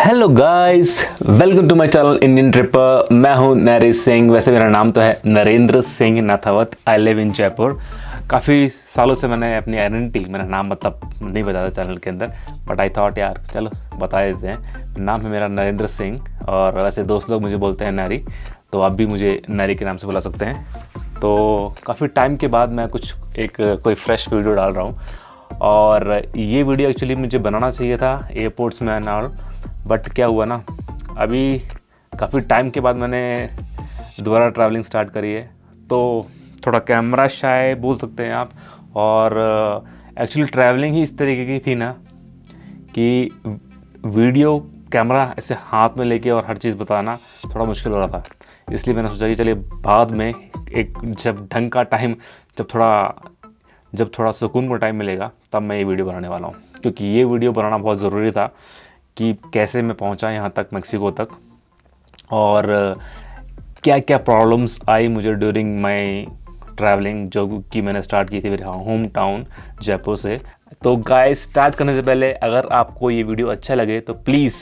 Hello guys, welcome to my channel Indian Tripper. मैं हूं नरेश सिंह। वैसे मेरा नाम तो है Narendra Singh Nathawat. I live in Jaipur. काफ़ी सालों से मैंने अपनी आइडेंटिटी, मेरा नाम मतलब नहीं बताया चैनल के अंदर, बट आई थॉट यार चलो बता देते हैं। नाम है मेरा नरेंद्र सिंह और वैसे दोस्त लोग मुझे बोलते हैं नरी, तो आप भी मुझे नरी के नाम से बुला सकते हैं। तो काफ़ी टाइम के बाद मैं कोई फ्रेश वीडियो डाल रहा हूँ और ये वीडियो एक्चुअली मुझे बनाना चाहिए था एयरपोर्ट्स में एंड ऑल, बट क्या हुआ ना, अभी काफ़ी टाइम के बाद मैंने दोबारा ट्रैवलिंग स्टार्ट करी है, तो थोड़ा कैमरा शाय बोल सकते हैं आप। और एक्चुअली ट्रैवलिंग ही इस तरीके की थी ना कि वीडियो कैमरा ऐसे हाथ में लेके और हर चीज़ बताना थोड़ा मुश्किल हो रहा था। इसलिए मैंने सोचा कि चलिए बाद में जब ढंग का टाइम, जब थोड़ा सुकून का टाइम मिलेगा तब मैं ये वीडियो बनाने वाला हूँ, क्योंकि ये वीडियो बनाना बहुत ज़रूरी था कि कैसे मैं पहुंचा यहाँ तक, मेक्सिको तक, और क्या क्या प्रॉब्लम्स आई मुझे ड्यूरिंग माय ट्रैवलिंग, जो कि मैंने स्टार्ट की थी मेरे होम टाउन जयपुर से। तो गाइस, स्टार्ट करने से पहले अगर आपको ये वीडियो अच्छा लगे तो प्लीज़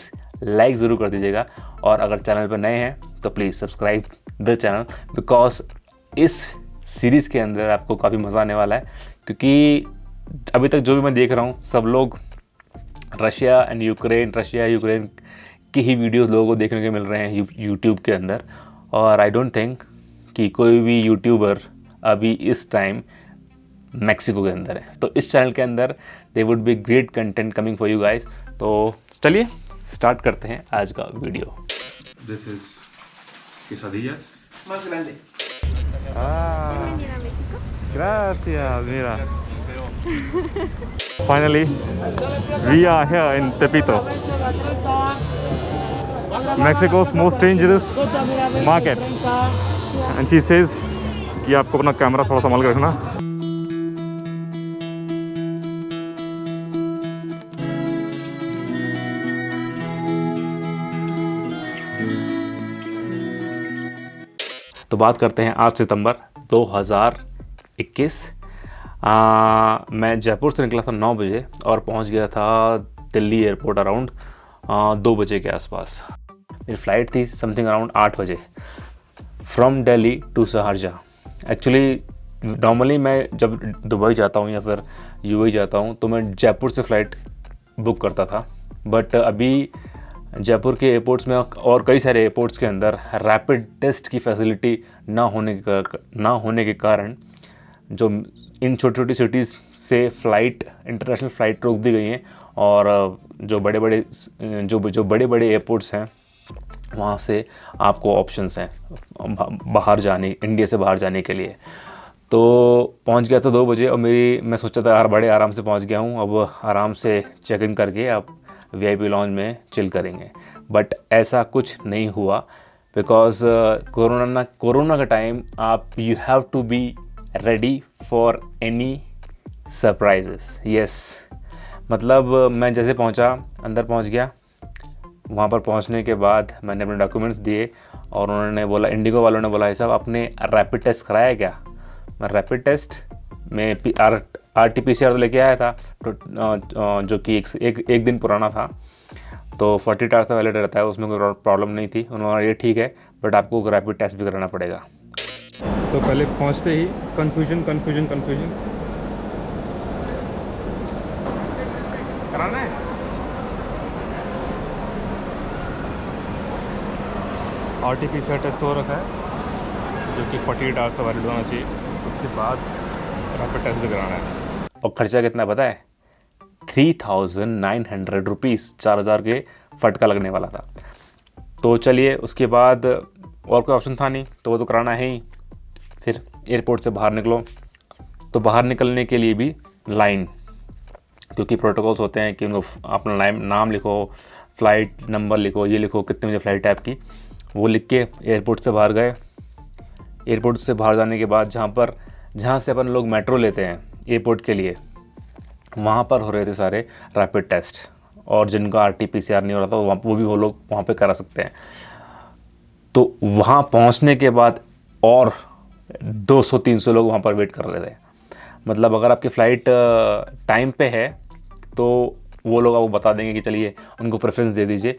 लाइक ज़रूर कर दीजिएगा, और अगर चैनल पर नए हैं तो please subscribe the channel, because इस सीरीज़ के अंदर आपको काफ़ी मज़ा आने वाला है। क्योंकि अभी तक जो भी मैं देख रहा हूँ सब लोग रशिया यूक्रेन की ही वीडियोस लोगों को देखने को मिल रहे हैं यूट्यूब के अंदर, और आई डोंट थिंक कि कोई भी यूट्यूबर अभी इस टाइम मैक्सिको के अंदर है। तो इस चैनल के अंदर they would be great content coming for you guys. तो चलिए स्टार्ट करते हैं आज का video. This is quesadillas. Más grande. Bienvenida a México. Gracias, mira. Finally, we are here in Tepito, Mexico's most dangerous market. And she says कि आपको अपना camera थोड़ा संभाल के रखना। तो बात करते हैं 8 सितंबर 2021। मैं जयपुर से निकला था 9 बजे और पहुंच गया था दिल्ली एयरपोर्ट अराउंड 2 बजे के आसपास। मेरी फ़्लाइट थी समथिंग अराउंड 8 बजे फ्रॉम Delhi to Sharjah. Actually normally मैं जब दुबई जाता हूं या फिर यूएई जाता हूं तो मैं जयपुर से फ़्लाइट बुक करता था, बट अभी जयपुर के एयरपोर्ट्स में और कई सारे एयरपोर्ट्स के अंदर रैपिड टेस्ट की फैसिलिटी ना होने के कारण जो इन छोटी छोटी सिटीज़ से इंटरनेशनल फ़्लाइट रोक दी गई हैं, और जो बड़े बड़े एयरपोर्ट्स हैं वहाँ से आपको ऑप्शंस हैं इंडिया से बाहर जाने के लिए। तो पहुँच गया था 2 बजे, और मैं सोचा था यार बड़े आराम से पहुँच गया हूँ, अब आराम से चेक इन करके अब वीआईपी लॉन्ज में चिल करेंगे। बट ऐसा कुछ नहीं हुआ, बिकॉज कोरोना का time you have to be ready for any surprises. Yes, मतलब मैं जैसे अंदर पहुंच गया, वहाँ पर पहुंचने के बाद मैंने अपने डॉक्यूमेंट्स दिए और उन्होंने बोला, इंडिगो वालों ने बोला, साहब आपने रैपिड टेस्ट कराया क्या? मैं रैपिड टेस्ट में RT-PCR तो लेके आया था, तो जो कि एक दिन पुराना था, तो 48 आवर्स का वैलिड रहता है, उसमें कोई प्रॉब्लम नहीं थी। उन्होंने ये ठीक है, बट आपको रैपिड टेस्ट भी कराना पड़ेगा। तो पहले पहुंचते ही कन्फ्यूजन कराना है। RT-PCR टेस्ट हो रखा है, जो कि 48 आवर्स का वैलिड होना चाहिए, उसके बाद रैपिड टेस्ट भी कराना है। और खर्चा कितना पता है? 3,900 रुपीज़, 4,000 के फटका लगने वाला था। तो चलिए, उसके बाद और कोई ऑप्शन था नहीं, तो वो तो कराना है ही। फिर एयरपोर्ट से बाहर निकलो, तो बाहर निकलने के लिए भी लाइन, क्योंकि प्रोटोकॉल्स होते हैं कि उनको अपना नाम लिखो, फ़्लाइट नंबर लिखो, ये लिखो कितने बजे फ़्लाइट है आपकी, वो लिख के एयरपोर्ट से बाहर गए। एयरपोर्ट से बाहर जाने के बाद जहाँ से अपन लोग मेट्रो लेते हैं एयरपोर्ट के लिए, वहाँ पर हो रहे थे सारे रैपिड टेस्ट, और जिनका RT-PCR नहीं हो रहा था वो लोग वहाँ पे करा सकते हैं। तो वहाँ पहुँचने के बाद और 200-300 लोग वहाँ पर वेट कर रहे थे। मतलब अगर आपकी फ़्लाइट टाइम पे है तो वो लोग आपको बता देंगे कि चलिए उनको प्रेफरेंस दे दीजिए,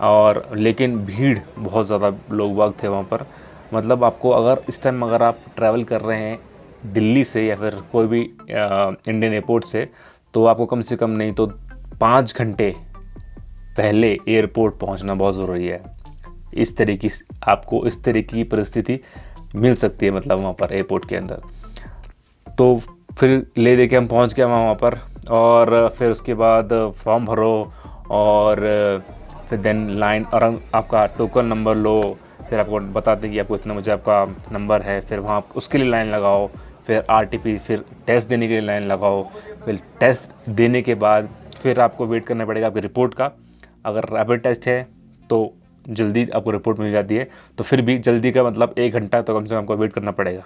और लेकिन भीड़ बहुत ज़्यादा लोग बाग थे वहाँ पर। मतलब आपको अगर इस टाइम अगर आप ट्रैवल कर रहे हैं दिल्ली से या फिर कोई भी इंडियन एयरपोर्ट से, तो आपको कम से कम नहीं तो 5 घंटे पहले एयरपोर्ट पहुंचना बहुत ज़रूरी है। इस तरीके से आपको इस तरीके की परिस्थिति मिल सकती है मतलब वहाँ पर एयरपोर्ट के अंदर। तो फिर ले दे के हम पहुँच गए वहाँ पर, और फिर उसके बाद फॉर्म भरो और फिर देन लाइन, और आपका टोकन नंबर लो, फिर आपको बताते हैं कि आपको इतना बजे आपका नंबर है, फिर वहाँ उसके लिए लाइन लगाओ, फिर RTP, फिर टेस्ट देने के लिए लाइन लगाओ, फिर टेस्ट देने के बाद फिर आपको वेट करना पड़ेगा आपकी रिपोर्ट का। अगर रैपिड टेस्ट है तो जल्दी आपको रिपोर्ट मिल जाती है, तो फिर भी जल्दी का मतलब 1 घंटा तो कम से कम आपको वेट करना पड़ेगा।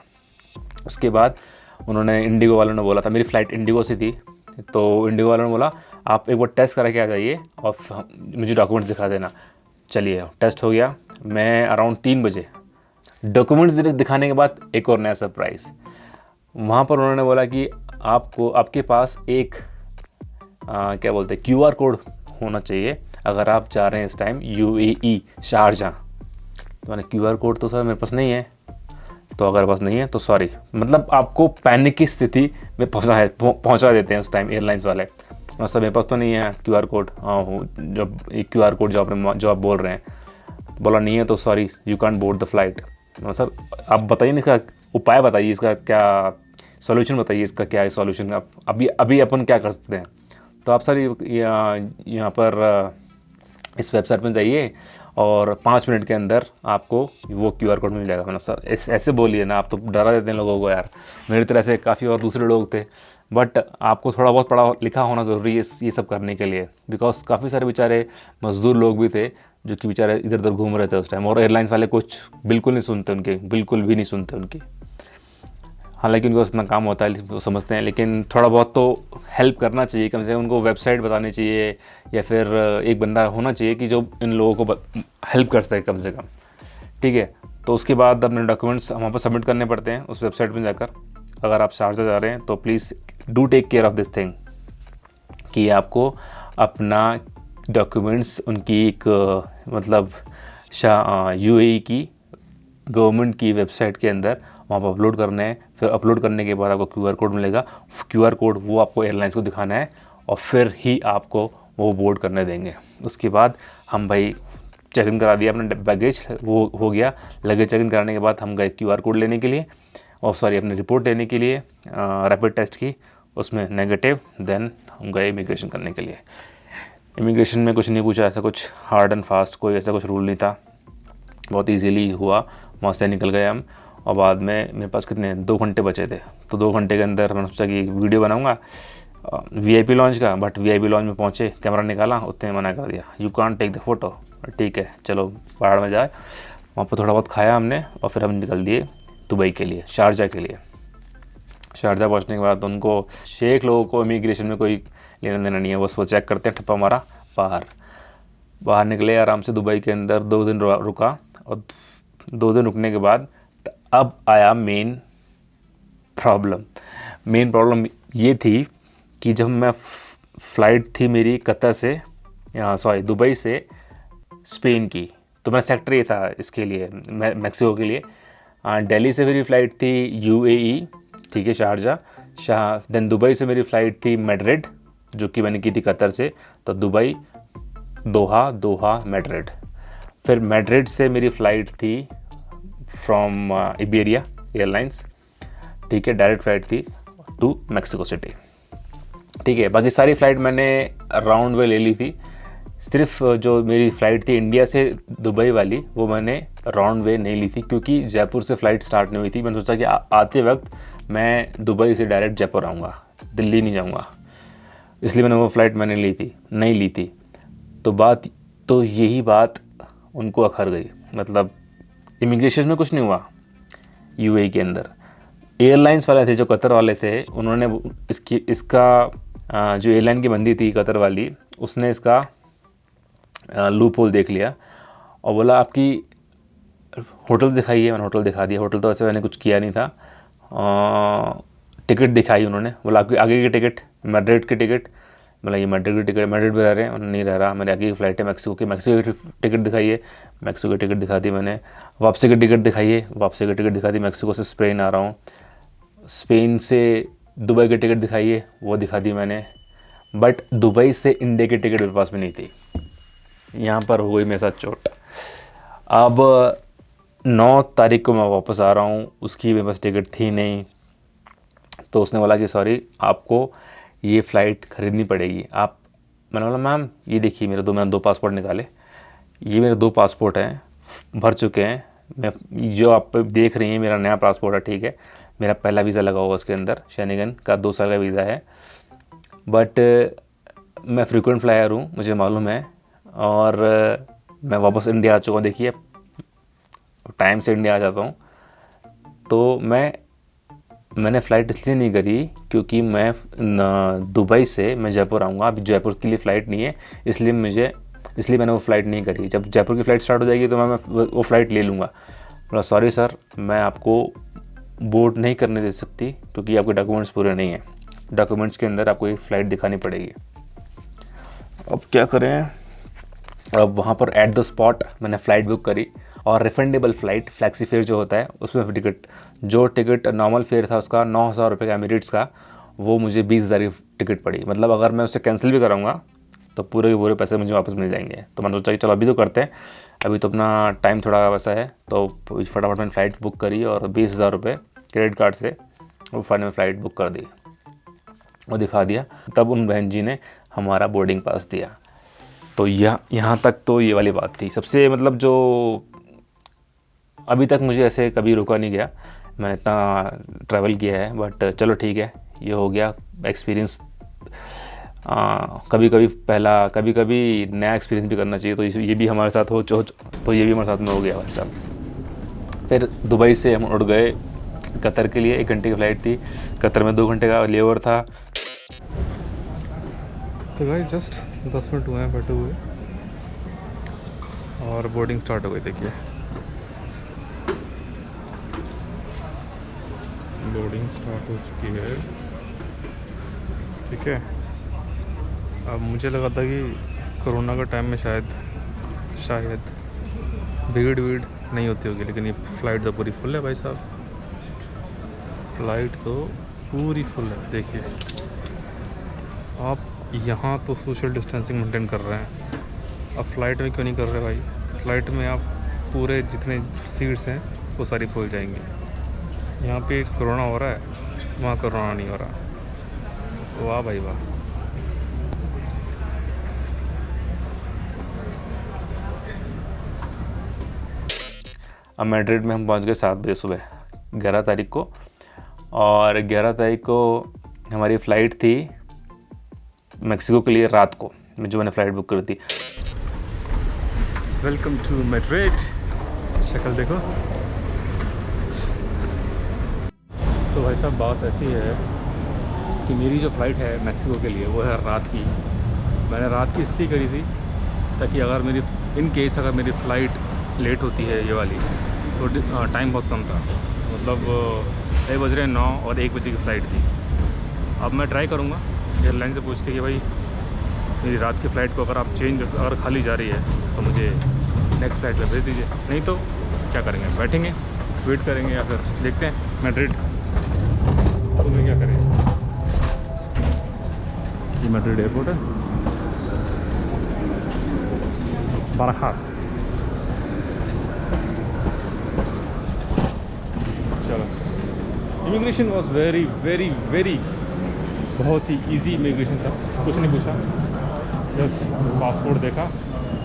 उसके बाद उन्होंने इंडिगो वालों ने बोला था, मेरी फ़्लाइट इंडिगो से थी, तो इंडिगो वालों ने बोला आप एक बार टेस्ट करा के आ जाइए और मुझे डॉक्यूमेंट्स दिखा देना। चलिए टेस्ट हो गया, मैं अराउंड 3 बजे डॉक्यूमेंट्स दिखाने के बाद एक और नया सरप्राइज़। वहाँ पर उन्होंने बोला कि आपके पास एक क्या बोलते हैं QR कोड होना चाहिए अगर आप जा रहे हैं इस टाइम UAE शारजाह। तो मैंने QR कोड तो सर मेरे पास नहीं है। तो अगर पास नहीं है तो सॉरी, मतलब आपको पैनिक की स्थिति में पहुंचा देते हैं उस टाइम एयरलाइंस वाले। सर मेरे पास तो नहीं है QR कोड, हाँ जब एक QR कोड जो आप बोल रहे हैं, बोला नहीं है तो sorry you can't board the flight. Sir आप बताइए ना इसका उपाय बताइए, इसका क्या सॉल्यूशन बताइए, इसका क्या है सॉल्यूशन, आप अभी अपन क्या कर सकते हैं। तो आप सर यहाँ पर इस वेबसाइट में जाइए और 5 मिनट के अंदर आपको वो QR कोड मिल जाएगा। मतलब सर ऐसे बोलिए ना, आप तो डरा देते हैं लोगों को यार। मेरी तरह से काफ़ी और दूसरे लोग थे, बट आपको थोड़ा बहुत पढ़ा लिखा होना ज़रूरी है ये सब करने के लिए, बिकॉज काफ़ी सारे बेचारे मज़दूर लोग भी थे जो कि बेचारे इधर उधर घूम रहे थे उस टाइम, और एयरलाइंस वाले कुछ बिल्कुल नहीं सुनते उनके, बिल्कुल भी नहीं सुनते उनकी। हालांकि उनको इतना काम होता है वो समझते हैं, लेकिन थोड़ा बहुत तो हेल्प करना चाहिए, कम से कम उनको वेबसाइट बतानी चाहिए, या फिर एक बंदा होना चाहिए कि जो इन लोगों को हेल्प कर सके कम से कम। ठीक है, तो उसके बाद अपने डॉक्यूमेंट्स वहाँ पर सबमिट करने पड़ते हैं उस वेबसाइट में जाकर। अगर आप शारजाह जा रहे हैं तो please do take care of this thing कि आपको अपना डॉक्यूमेंट्स उनकी एक मतलब UAE की गवर्नमेंट की वेबसाइट के अंदर वहाँ पर अपलोड करने हैं। फिर अपलोड करने के बाद आपको QR कोड मिलेगा, QR कोड वो आपको एयरलाइंस को दिखाना है और फिर ही आपको वो बोर्ड करने देंगे। उसके बाद हम भाई चेक इन करा दिया अपना बैगेज, वो हो गया। लगेज चेक इन कराने के बाद हम गए QR कोड लेने के लिए, और सॉरी अपनी रिपोर्ट लेने के लिए रैपिड टेस्ट की, उसमें नेगेटिव। देन हम गए इमिग्रेशन करने के लिए। इमिग्रेशन में कुछ नहीं पूछा, ऐसा कुछ हार्ड एंड फास्ट कोई ऐसा कुछ रूल नहीं था, बहुत इजीली हुआ, वहाँ से निकल गए हम। और बाद में मेरे पास कितने 2 घंटे बचे थे, तो 2 घंटे के अंदर मैंने सोचा कि वीडियो बनाऊंगा VIP लॉन्च का, बट VIP लॉन्च में पहुँचे, कैमरा निकाला, उतने मना कर दिया, you can't take the photo. ठीक है चलो पहाड़ में जाए, वहाँ पर थोड़ा बहुत खाया हमने और फिर हम निकल दिए दुबई के लिए, शारजाह के लिए। शारजाह पहुँचने के बाद उनको शेख लोगों को इमिग्रेशन में कोई लेना देना नहीं है, बस वो चेक करते हैं, ठप्पा मारा, बाहर निकले आराम से। दुबई के अंदर 2 दिन रुका, और 2 दिन रुकने के बाद अब आया मेन प्रॉब्लम ये थी कि जब मैं फ़्लाइट थी मेरी कतर से दुबई से स्पेन की, तो मेरा सेक्टर ये था इसके लिए, मैक्सिको के लिए। दिल्ली से मेरी फ़्लाइट थी UAE, ठीक है, शारजाह। देन दुबई से मेरी फ़्लाइट थी मैड्रिड, जो कि मैंने की थी कतर से, तो दुबई, दोहा मैड्रिड। फिर मैड्रिड से मेरी फ़्लाइट थी फ्रॉम इबेरिया एयरलाइंस, ठीक है, डायरेक्ट फ़्लाइट थी टू मैक्सिको सिटी। ठीक है, बाकी सारी फ़्लाइट मैंने राउंड वे ले ली थी, सिर्फ जो मेरी फ़्लाइट थी इंडिया से दुबई वाली, वो मैंने राउंड वे नहीं ली थी, क्योंकि जयपुर से फ़्लाइट स्टार्ट नहीं हुई थी। मैंने सोचा कि आते वक्त मैं दुबई से डायरेक्ट जयपुर आऊँगा, दिल्ली नहीं जाऊँगा, इसलिए मैंने वो फ़्लाइट नहीं ली थी। तो यही बात उनको अखर गई, मतलब इमिग्रेशन में कुछ नहीं हुआ। UAE के अंदर एयरलाइंस वाले थे, जो कतर वाले थे, उन्होंने इसका जो एयरलाइन की बंदी थी कतर वाली, उसने इसका लूप होल देख लिया और बोला आपकी होटल्स दिखाइए। मैंने होटल दिखा दिया, होटल तो ऐसे मैंने कुछ किया नहीं था। टिकट दिखाई उन्होंने, बोला आपकी आगे की टिकट, मैड्रिड की टिकट, मतलब ये मैड्रिड की टिकट, मैड्रिड में रह रहे हैं, नहीं रह रहा, मेरे आगे की फ़्लाइट है मैक्सिको की, मैक्सिको की टिकट दिखाइए, मैक्सिको की टिकट दिखा दी मैंने, वापसी की टिकट दिखाइए, वापसी की टिकट दिखा दी, मैक्सिको से स्पेन आ रहा हूँ, स्पेन से दुबई की टिकट दिखाइए, वो दिखा दी मैंने, बट दुबई से इंडिया की टिकट मेरे पास में नहीं थी। यहाँ पर हो गई मेरे साथ चोट। अब 9 तारीख को मैं वापस आ रहा हूँ, उसकी मेरे पास टिकट थी नहीं, तो उसने बोला कि सॉरी आपको ये फ़्लाइट ख़रीदनी पड़ेगी। आप, मैंने बोला मैम ये देखिए मैंने 2 पासपोर्ट निकाले, ये मेरे 2 पासपोर्ट हैं, भर चुके हैं, मैं जो आप देख रही हैं मेरा नया पासपोर्ट है, ठीक है, मेरा पहला वीज़ा लगा हुआ उसके अंदर, शेनिगन का 2 साल का वीज़ा है, बट मैं फ्रीक्वेंट फ्लायर हूँ, मुझे मालूम है, और मैं वापस इंडिया आ चुका हूँ। देखिए टाइम से इंडिया आ जाता हूँ, तो मैंने फ़्लाइट इसलिए नहीं करी क्योंकि मैं दुबई से मैं जयपुर आऊँगा, अभी जयपुर के लिए फ़्लाइट नहीं है, इसलिए मैंने वो फ़्लाइट नहीं करी। जब जयपुर की फ़्लाइट स्टार्ट हो जाएगी तो मैं वो फ़्लाइट ले लूँगा। बोला सॉरी सर, मैं आपको बोर्ड नहीं करने दे सकती क्योंकि आपके डॉक्यूमेंट्स पूरे नहीं हैं, डॉक्यूमेंट्स के अंदर आपको एक फ़्लाइट दिखानी पड़ेगी। अब क्या करें, अब वहाँ पर एट द स्पॉट मैंने फ़्लाइट बुक करी, और रिफंडेबल फ़्लाइट फ्लैक्सी फेयर जो होता है उसमें टिकट नॉर्मल फेयर था उसका 9,000 रुपये का एमिरेट्स का, वो मुझे 20,000 की टिकट पड़ी। मतलब अगर मैं उसे कैंसिल भी कराऊंगा तो पूरे के पूरे पैसे मुझे वापस मिल जाएंगे। तो मैंने सोचा कि चलो अभी तो करते हैं, अभी तो अपना टाइम थोड़ा वैसा है, तो फटाफट मैंने फ़्लाइट बुक करी और 20,000 रुपये क्रेडिट कार्ड से वो फ़ाइनल में फ़्लाइट बुक कर दी, वो दिखा दिया। तब उन बहन जी ने हमारा बोर्डिंग पास दिया। तो यहाँ तक तो ये वाली बात थी सबसे, मतलब जो अभी तक मुझे ऐसे कभी रोका नहीं गया, मैंने इतना ट्रैवल किया है, बट चलो ठीक है, ये हो गया एक्सपीरियंस। कभी कभी नया एक्सपीरियंस भी करना चाहिए, तो ये भी हमारे साथ तो ये भी हमारे साथ में हो गया वैसा। फिर दुबई से हम उड़ गए कतर के लिए, 1 घंटे की फ़्लाइट थी, कतर में 2 घंटे का लेओवर था। तो भाई जस्ट 10 मिनट हुए हैं बैठे हुए और बोर्डिंग स्टार्ट हो गई। देखिए बोर्डिंग स्टार्ट हो चुकी है, ठीक है। अब मुझे लगा था कि कोरोना का टाइम में शायद भीड़ नहीं होती होगी, लेकिन ये फ़्लाइट तो पूरी फुल है भाई साहब, फ़्लाइट तो पूरी फुल है। देखिए आप यहाँ तो सोशल डिस्टेंसिंग मेंटेन कर रहे हैं, अब फ़्लाइट में क्यों नहीं कर रहे भाई? फ़्लाइट में आप पूरे जितने सीट्स हैं वो सारी फुल जाएंगी। यहाँ पे कोरोना हो रहा है, वहाँ कोरोना नहीं हो रहा। वाह भाई वाह। अब मैड्रिड में हम पहुंच गए 7 बजे सुबह 11 तारीख को, और 11 तारीख को हमारी फ़्लाइट थी मैक्सिको के लिए रात को, जो मैंने फ़्लाइट बुक करी थी। वेलकम टू मैड्रिड, शक्ल देखो। तो भाई साहब बात ऐसी है कि मेरी जो फ़्लाइट है मैक्सिको के लिए वो है रात की। मैंने रात की इसलिए करी थी ताकि अगर मेरी फ़्लाइट लेट होती है ये वाली, तो टाइम बहुत कम था, मतलब 6 बज रहे हैं 9 और 1 बजे की फ़्लाइट थी। अब मैं ट्राई करूँगा एयरलाइन से पूछ के कि भाई मेरी रात की फ़्लाइट को अगर खाली जा रही है तो मुझे नेक्स्ट फ़्लाइट पे भेज दीजिए, नहीं तो क्या करेंगे, बैठेंगे वेट करेंगे, या फिर देखते हैं मैड्रिड तुम्हें क्या करें। ये मैड्रिड एयरपोर्ट है, बाराखास। चलो, इमिग्रेशन वॉज वेरी बहुत ही इजी इमिग्रेशन था, कुछ नहीं पूछा, बस पासपोर्ट देखा,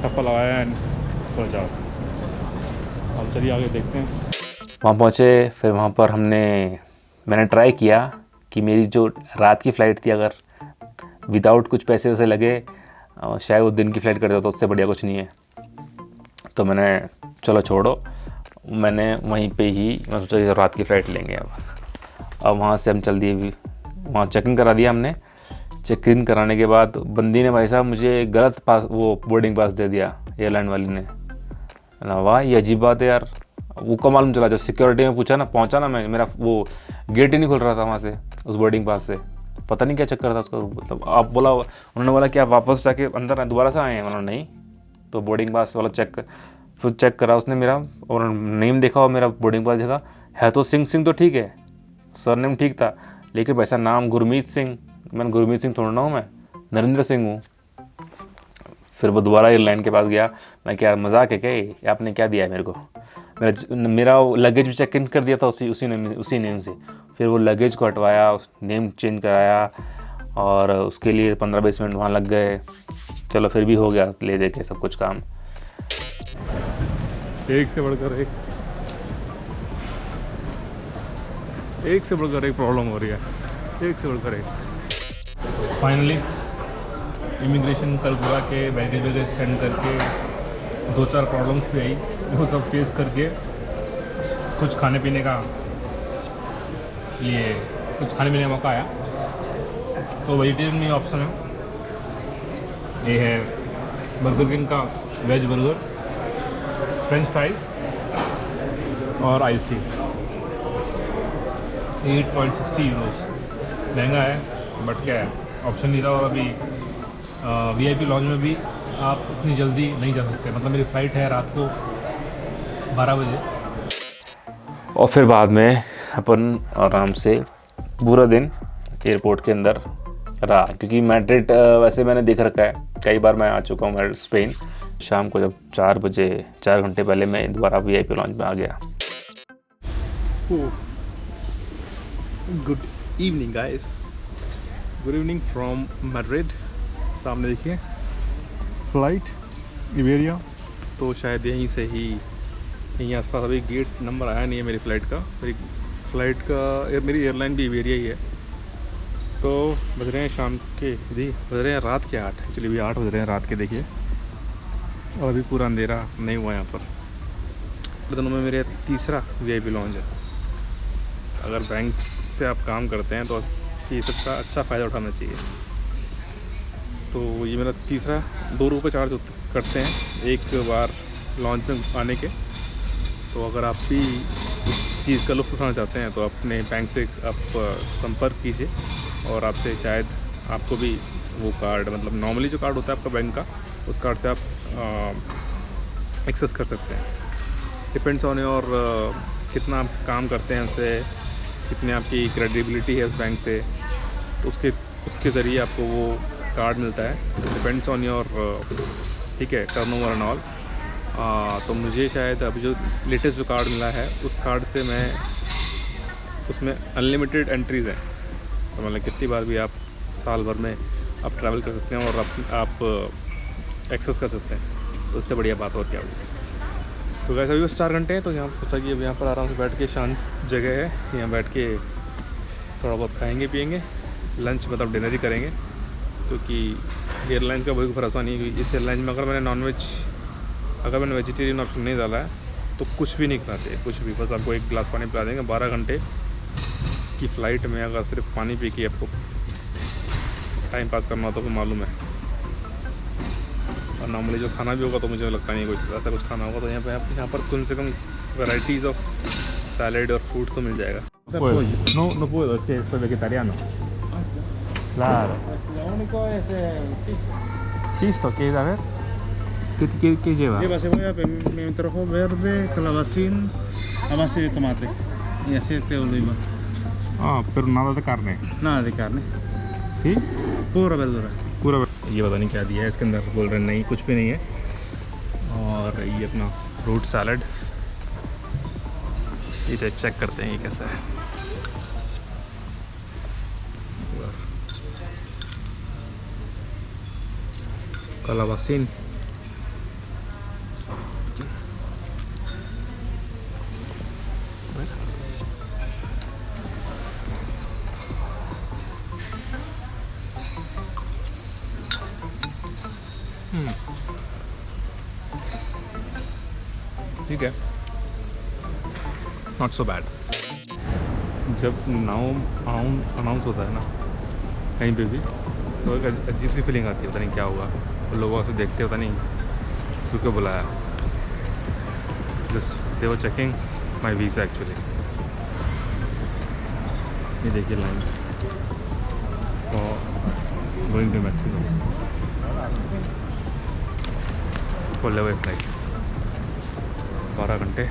टप्पा लगाया एंड चलो जाओ। अब चलिए आगे देखते हैं। वहाँ पहुँचे, फिर वहाँ पर मैंने ट्राई किया कि मेरी जो रात की फ़्लाइट थी, अगर विदाउट कुछ पैसे वैसे लगे शायद वो दिन की फ़्लाइट कर देता, तो उससे बढ़िया कुछ नहीं है। तो मैंने चलो छोड़ो, मैंने वहीं पे ही मैं सोचा रात की फ़्लाइट लेंगे। अब वहाँ से हम चल दिए, वहाँ चेक इन करा दिया हमने। चेक इन कराने के बाद बंदी ने भाई साहब मुझे गलत वो बोर्डिंग पास दे दिया, एयरलाइन वाली ने। वाह ये अजीब बात है यार, वो को मालूम चला, जब सिक्योरिटी में पहुंचा ना मैं, मेरा वो गेट ही नहीं खुल रहा था वहाँ से, उस बोर्डिंग पास से। पता नहीं क्या चक्कर था उसको, मतलब आप बोला, उन्होंने बोला कि आप वापस जाके अंदर दोबारा से आए हैं, उन्होंने नहीं, तो बोर्डिंग पास वाला फिर चेक करा उसने मेरा, और नेम देखा और मेरा बोर्डिंग पास देखा, है तो सिंह तो ठीक है, सरनेम ठीक था, लेकिन वैसा नाम गुरमीत सिंह, मैंने गुरमीत सिंह थोड़ा ना हूँ, मैं नरेंद्र सिंह हूँ। फिर वो दोबारा एयरलाइन के पास गया, मैं क्या मजाक है क्या ये, आपने क्या दिया है मेरे को, मेरा लगेज भी चेक इन कर दिया था उसी नेम से। फिर वो लगेज को हटवाया, नेम चेंज कराया, और उसके लिए 15-20 मिनट वहाँ लग गए। चलो फिर भी हो गया ले दे के सब कुछ काम। एक से बढ़कर एक प्रॉब्लम हो रही है, एक से बढ़कर एक। फाइनली इमिग्रेशन कल पूरा के बैगेज सेंड करके 2-4 प्रॉब्लम्स भी आई, वो सब फेस करके कुछ खाने पीने का मौका आया। तो वेजिटेरियन में ऑप्शन है, ये है बर्गर किंग का वेज बर्गर, फ्रेंच फ्राइज और आइस टी। 8.60 यूरोस, महंगा है बट क्या है, ऑप्शन नहीं था। और अभी VIP लॉन्च में भी आप इतनी जल्दी नहीं जा सकते, मतलब मेरी फ़्लाइट है रात को 12 बजे। और फिर बाद में अपन आराम से पूरा दिन एयरपोर्ट के अंदर रहा, क्योंकि मैड्रिड वैसे मैंने देख रखा है, कई बार मैं आ चुका हूँ स्पेन। शाम को जब 4 बजे, 4 घंटे पहले मैं दोबारा VIP लॉन्च में आ गया। Good evening guys, good evening from Madrid. सामने देखिए फ्लाइट इबेरिया, तो शायद यहीं से ही, यहीं आसपास। अभी गेट नंबर आया नहीं है मेरी फ़्लाइट का, मेरी एयरलाइन भी इबेरिया ही है। तो बज रहे हैं शाम के, बज रहे हैं रात के 8, एक्चुअली भी 8 बज रहे हैं रात के, देखिए। और अभी पूरा अंधेरा नहीं हुआ यहाँ पर। दोनों में मेरे तीसरा VIP लॉन्च है। अगर बैंक से आप काम करते हैं तो ये सबका अच्छा फ़ायदा उठाना चाहिए। तो ये मेरा तीसरा, 2 रुपये चार्ज करते हैं एक बार लॉन्च में आने के। तो अगर आप भी इस चीज़ का लुत्फ़ उठाना चाहते हैं तो अपने बैंक से आप संपर्क कीजिए, और आपसे शायद आपको भी वो कार्ड, मतलब नॉर्मली जो कार्ड होता है आपका बैंक का, उस कार्ड से आप एक्सेस कर सकते हैं। डिपेंड्स ऑन योर कितना आप काम करते हैं उससे, कितनी आपकी क्रेडिबिलिटी है उस बैंक से, तो उसके ज़रिए आपको वो कार्ड मिलता है। डिपेंड्स ऑन योर, ठीक है, टर्नओवर एंड ऑल। तो मुझे शायद अभी जो लेटेस्ट जो कार्ड मिला है, उस कार्ड से उसमें अनलिमिटेड एंट्रीज़ हैं। तो मतलब कितनी बार भी आप साल भर में आप ट्रैवल कर सकते हैं और आप एक्सेस कर सकते हैं। तो उससे बढ़िया बात और क्या होगी। तो वैसे अभी बस 4 घंटे हैं, तो यहाँ सोचा कि अब यहाँ पर आराम से बैठ के, शांत जगह है, यहाँ बैठ के थोड़ा बहुत खाएंगे पिएंगे, लंच मतलब डिनर ही करेंगे, क्योंकि एयरलाइंस का कोई भरोसा नहीं है। क्योंकि इस एयरलाइन में अगर मैंने वेजिटेरियन ऑप्शन नहीं डाला है तो कुछ भी नहीं खिलाते, कुछ भी, बस आपको एक गिलास पानी पिला देंगे। 12 घंटे की फ़्लाइट में अगर सिर्फ पानी पी के आपको टाइम पास करना हो तो मालूम है। और नॉर्मली जो खाना भी होगा तो मुझे लगता नहीं कुछ ऐसा कुछ खाना होगा। तो यहाँ पर कम से कम वैराइटीज़ ऑफ सैलेड और फ्रूट तो मिल जाएगा। No puedo, es que soy vegetariano. Claro. Lo único es Listo, ¿qué? A ver. ¿Qué lleva? lleva cebolla, pimiento rojo, verde, calabacín a base de tomate y aceite de oliva. pero nada de carne. Nada de carne, ¿Sí? pura verdura. पूरा ये पता नहीं क्या दिया है इसके अंदर, बोल रहे नहीं, कुछ भी नहीं है। और ये अपना फ्रूट सैलड, सीधे चेक करते हैं ये कैसा है। कलाबासीन, ठीक है, नॉट सो बैड। जब नाम अनाउंस होता है ना कहीं पे भी, तो एक अजीब सी फीलिंग आती है, पता नहीं क्या होगा। और लोगों से देखते पता नहीं किसको क्यों बुलाया। Just they were checking my visa actually. ये देखिए line, for going to Mexico. Full away flight 12 घंटे।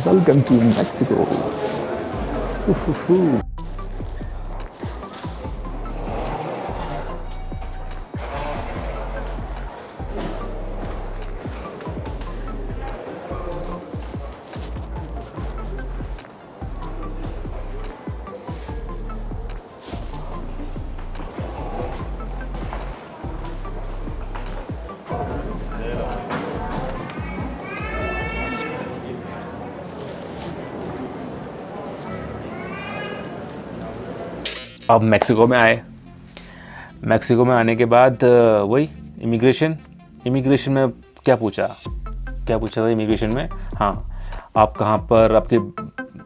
Welcome to Mexico. अब मैक्सिको में आए। मैक्सिको में आने के बाद वही इमिग्रेशन में क्या पूछा था इमिग्रेशन में? हाँ, आप कहाँ पर, आपकी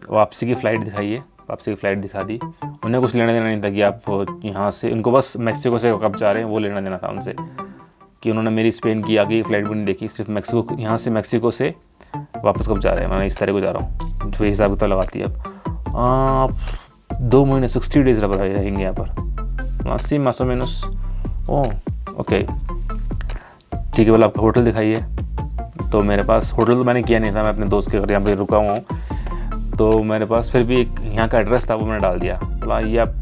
वापसी की फ़्लाइट दिखाइए। वापसी की फ़्लाइट दिखा दी। उन्हें कुछ लेना देना नहीं था कि आप यहाँ से, उनको बस मैक्सिको से कब जा रहे हैं वो लेना देना था उनसे, कि उन्होंने मेरी स्पेन की आगे की फ़्लाइट भी नहीं देखी, सिर्फ मैक्सिको, यहाँ से मैक्सिको से वापस कब जा रहे हैं, मैं इस तरह को जा रहा हूँ, तो हिसाब किताब लगाती है। अब 2 महीने 60 डेज़ रहेंगे यहाँ पर, अस्सी मासों मेनस। ओह ओके, ठीक है। बोला आपका होटल दिखाइए। तो मेरे पास होटल तो मैंने किया नहीं था, मैं अपने दोस्त के घर यहाँ पे रुका हुआ हूँ, तो मेरे पास फिर भी एक यहाँ का एड्रेस था, वो मैंने डाल दिया। बोला ये आप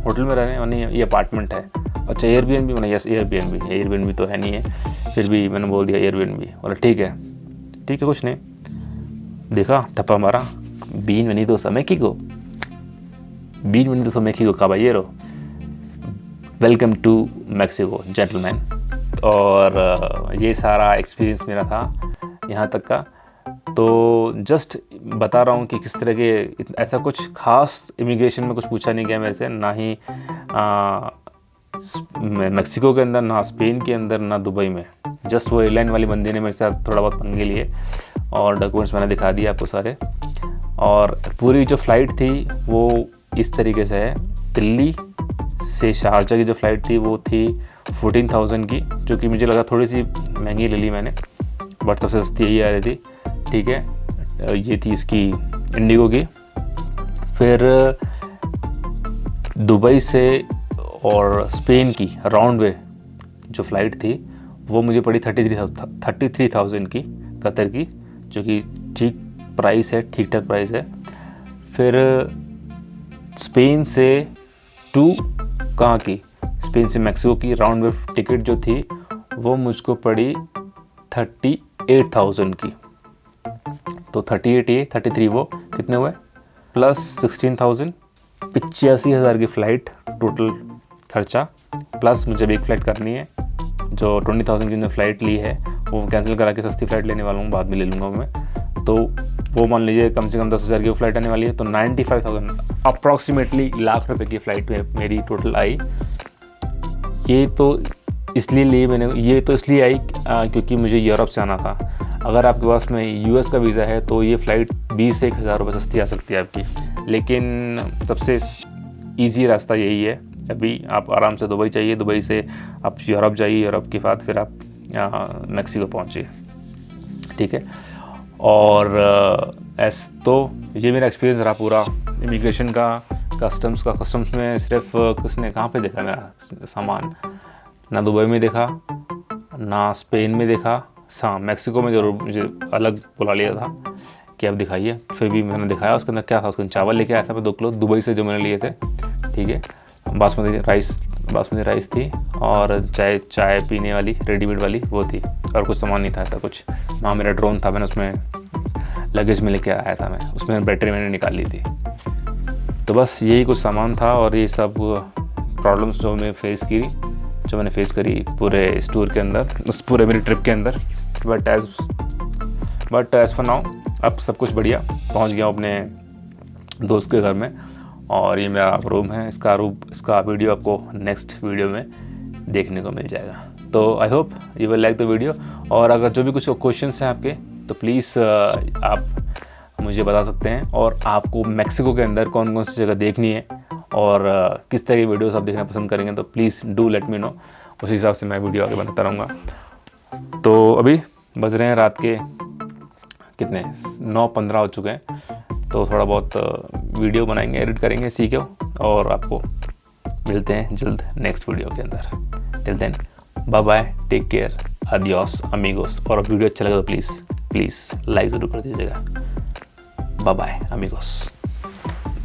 होटल में रह रहे हैं? नहीं, ये अपार्टमेंट है। अच्छा, एयरबीएनबी? मैंने यस एयरबीएनबी तो है नहीं है, फिर भी मैंने बोल दिया एयरबीएनबी। बोला ठीक है कुछ नहीं। देखा, टप्पा मारा, बिenvenidos a México, bienvenidos a México caballero, welcome to Mexico gentleman. और ये सारा एक्सपीरियंस मेरा था यहाँ तक का। तो जस्ट बता रहा हूँ कि किस तरह के, ऐसा कुछ खास इमिग्रेशन में कुछ पूछा नहीं गया मेरे से, ना ही मैक्सिको के अंदर, ना स्पेन के अंदर, ना दुबई में। जस्ट वो एयरलाइन वाली बंदी ने मेरे साथ थोड़ा बहुत पंगे लिए और डॉक्यूमेंट्स मैंने दिखा दिए आपको सारे। और पूरी जो फ़्लाइट थी वो इस तरीके से है। दिल्ली से शारजा की जो फ़्लाइट थी वो थी 14,000 की, जो कि मुझे लगा थोड़ी सी महंगी ले ली मैंने, बट सबसे सस्ती यही आ रही थी। ठीक है, ये थी इसकी इंडिगो की। फिर दुबई से और स्पेन की राउंड वे जो फ़्लाइट थी वो मुझे पड़ी 33,000 की कतर की, जो कि ठीक प्राइस है, ठीक ठाक प्राइस है। फिर स्पेन से कहाँ की, स्पेन से मैक्सिको की राउंड वे टिकट जो थी वो मुझको पड़ी 38,000 की। तो 38 ये 33 वो कितने हुए, प्लस 16,000, 85,000 की फ़्लाइट टोटल खर्चा, प्लस मुझे एक फ़्लाइट करनी है जो 20,000 की जो फ़्लाइट ली है वो कैंसिल करा के सस्ती फ़्लाइट लेने वाला हूँ, बाद में ले लूँगा मैं। तो वो मान लीजिए कम से कम 10,000 की फ़्लाइट आने वाली है, तो 95,000 अप्रॉक्सीमेटली लाख रुपए की फ़्लाइट मेरी टोटल आई। ये तो इसलिए आई क्योंकि मुझे यूरोप से आना था। अगर आपके पास में यूएस का वीज़ा है तो ये फ़्लाइट 20 से 1,000 रुपये सस्ती आ सकती है आपकी, लेकिन सबसे ईजी रास्ता यही है। अभी आप आराम से दुबई चाहिए, दुबई से आप यूरोप जाइए, यूरोप के बाद फिर आप मैक्सिको पहुँचिए। ठीक है, और तो ये मेरा एक्सपीरियंस रहा पूरा इमिग्रेशन का। कस्टम्स में सिर्फ किसने कहाँ पे देखा मेरा सामान, ना दुबई में देखा, ना स्पेन में देखा। हाँ, मैक्सिको में ज़रूर मुझे अलग बुला लिया था कि आप दिखाइए, फिर भी मैंने दिखाया। उसके अंदर क्या था, उसके अंदर चावल लेके आया था मैं 2 किलो दुबई से जो मैंने लिए थे। ठीक है, बासमती राइस थी, और चाय पीने वाली रेडीमेड वाली वो थी, और कुछ सामान नहीं था ऐसा कुछ। वहाँ मेरा ड्रोन था, मैंने उसमें लगेज में लेके आया था मैं, उसमें बैटरी मैंने निकाल ली थी। तो बस यही कुछ सामान था, और ये सब प्रॉब्लम्स जो मैंने फेस करी पूरे इस टूर के अंदर, उस पूरे मेरी ट्रिप के अंदर। बट एज़ फॉर नाउ अब सब कुछ बढ़िया। पहुंच गया हूं अपने दोस्त के घर में, और ये मेरा रूम है। इसका वीडियो आपको नेक्स्ट वीडियो में देखने को मिल जाएगा। तो I hope you will like the video. और अगर जो भी कुछ क्वेश्चंस हैं आपके तो प्लीज़ आप मुझे बता सकते हैं, और आपको मैक्सिको के अंदर कौन कौन सी जगह देखनी है और किस तरह की वीडियोस आप देखना पसंद करेंगे, तो please do let me know. उसी हिसाब से मैं वीडियो आगे बनाता रहूँगा। तो अभी बज रहे हैं रात के कितने 9:15 हो चुके हैं, तो थोड़ा बहुत वीडियो बनाएंगे, एडिट करेंगे, सीखे, और आपको मिलते हैं जल्द नेक्स्ट वीडियो के अंदर। Till then bye bye, take care, अडियोस अमीगोस। और वीडियो अच्छा लगा तो प्लीज़ लाइक ज़रूर कर दीजिएगा। Bye bye amigos.